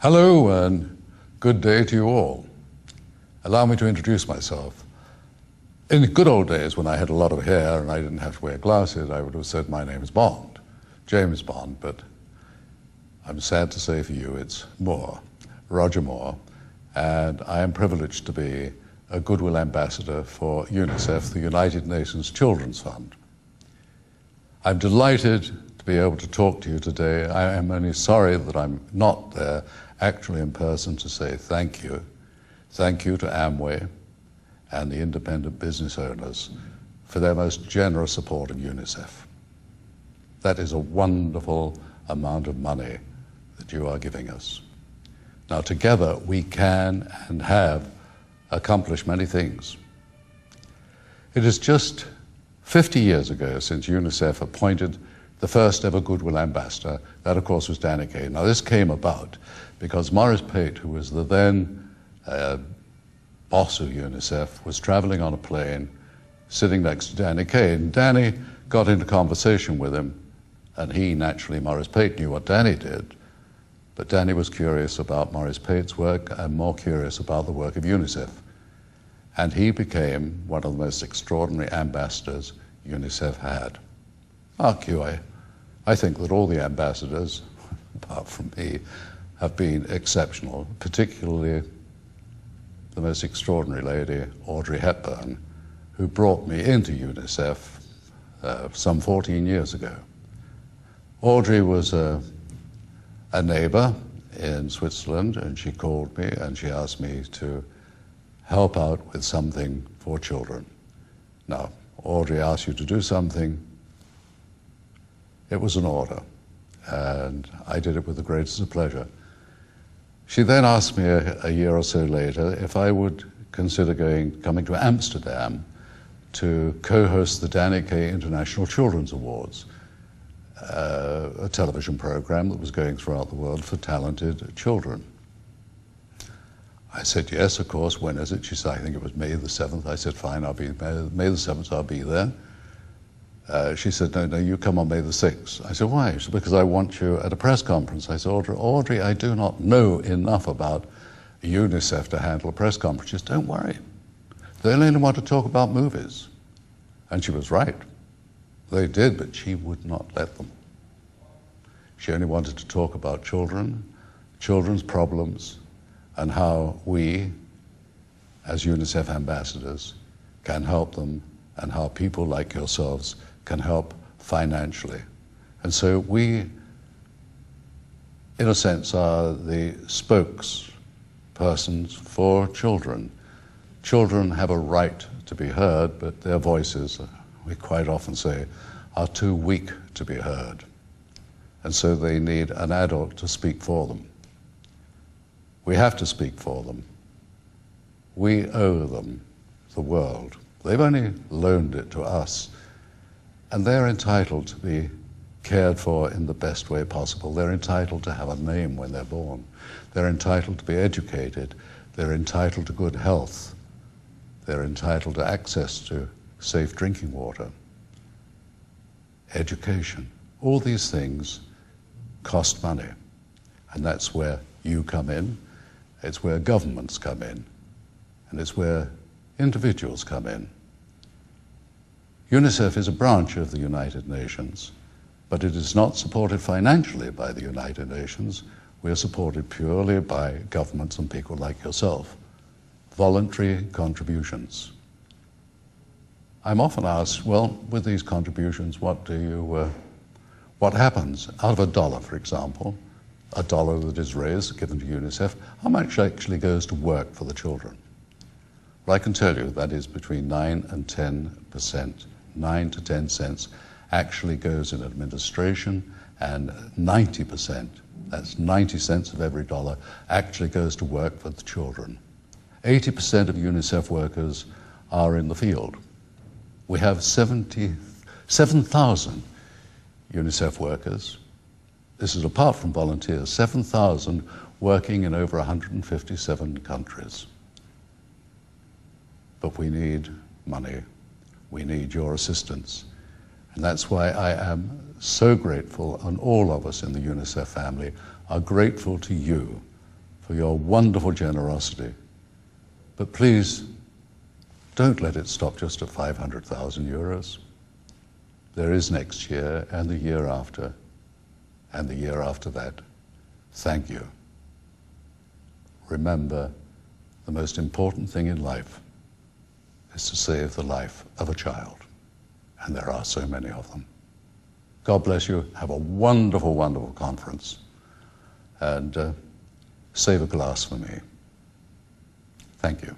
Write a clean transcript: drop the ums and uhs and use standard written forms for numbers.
Hello and good day to you all. Allow me to introduce myself. In the good old days when I had a lot of hair and I didn't have to wear glasses, I would have said my name is Bond, James Bond, but I'm sad to say for you it's Moore, Roger Moore, and I am privileged to be a Goodwill Ambassador for UNICEF, the United Nations Children's Fund. I'm delighted to be able to talk to you today. I am only sorry that I'm not there actually in person to say thank you. Thank you to Amway and the independent business owners for their most generous support of UNICEF. That is a wonderful amount of money that you are giving us. Now together we can and have accomplished many things. It is just 50 years ago since UNICEF appointed the first ever Goodwill Ambassador. That of course was Danny Kaye. Now this came about because Maurice Pate, who was the then boss of UNICEF, was traveling on a plane sitting next to Danny Kaye, and Danny got into conversation with him, and he, naturally, Maurice Pate, knew what Danny did, but Danny was curious about Maurice Pate's work and more curious about the work of UNICEF. And he became one of the most extraordinary ambassadors UNICEF had. I think that all the ambassadors, apart from me, have been exceptional, particularly the most extraordinary lady, Audrey Hepburn, who brought me into UNICEF some 14 years ago. Audrey was a neighbor in Switzerland, and she called me and she asked me to help out with something for children. Now, Audrey asks you to do something, it was an order, and I did it with the greatest of pleasure. She then asked me a year or so later if I would consider coming to Amsterdam to co-host the Danny Kaye International Children's Awards, a television program that was going throughout the world for talented children. I said, yes, of course. When is it? She said, I think it was May the 7th. I said, fine, I'll be May the 7th, I'll be there. She said, no, you come on May the 6th. I said, why? She said, because I want you at a press conference. I said, Audrey, I do not know enough about UNICEF to handle a press conference. She said, don't worry. They only want to talk about movies. And she was right. They did, but she would not let them. She only wanted to talk about children, children's problems, and how we, as UNICEF ambassadors, can help them, and how people like yourselves can help financially. And so we, in a sense, are the spokespersons for children. Children have a right to be heard, but their voices, we quite often say, are too weak to be heard. And so they need an adult to speak for them. We have to speak for them. We owe them the world. They've only loaned it to us, and they're entitled to be cared for in the best way possible. They're entitled to have a name when they're born. They're entitled to be educated. They're entitled to good health. They're entitled to access to safe drinking water, education. All these things cost money, and that's where you come in. It's where governments come in, and it's where individuals come in. UNICEF is a branch of the United Nations, but it is not supported financially by the United Nations. We are supported purely by governments and people like yourself. Voluntary contributions. I'm often asked, well, with these contributions, what happens? Out of $1, for example, $1 that is raised, given to UNICEF, how much actually goes to work for the children? Well, I can tell you that is between 9 and 10%. 9 to 10 cents actually goes in administration, and 90%, that's 90 cents of every dollar, actually goes to work for the children. 80% of UNICEF workers are in the field. We have 7,000 UNICEF workers. This is apart from volunteers, 7,000 working in over 157 countries. But we need money. We need your assistance. And that's why I am so grateful, and all of us in the UNICEF family are grateful to you for your wonderful generosity. But please, don't let it stop just at 500,000 euros. There is next year, and the year after, and the year after that. Thank you. Remember, the most important thing in life is to save the life of a child. And there are so many of them. God bless you. Have a wonderful, wonderful conference. And save a glass for me. Thank you.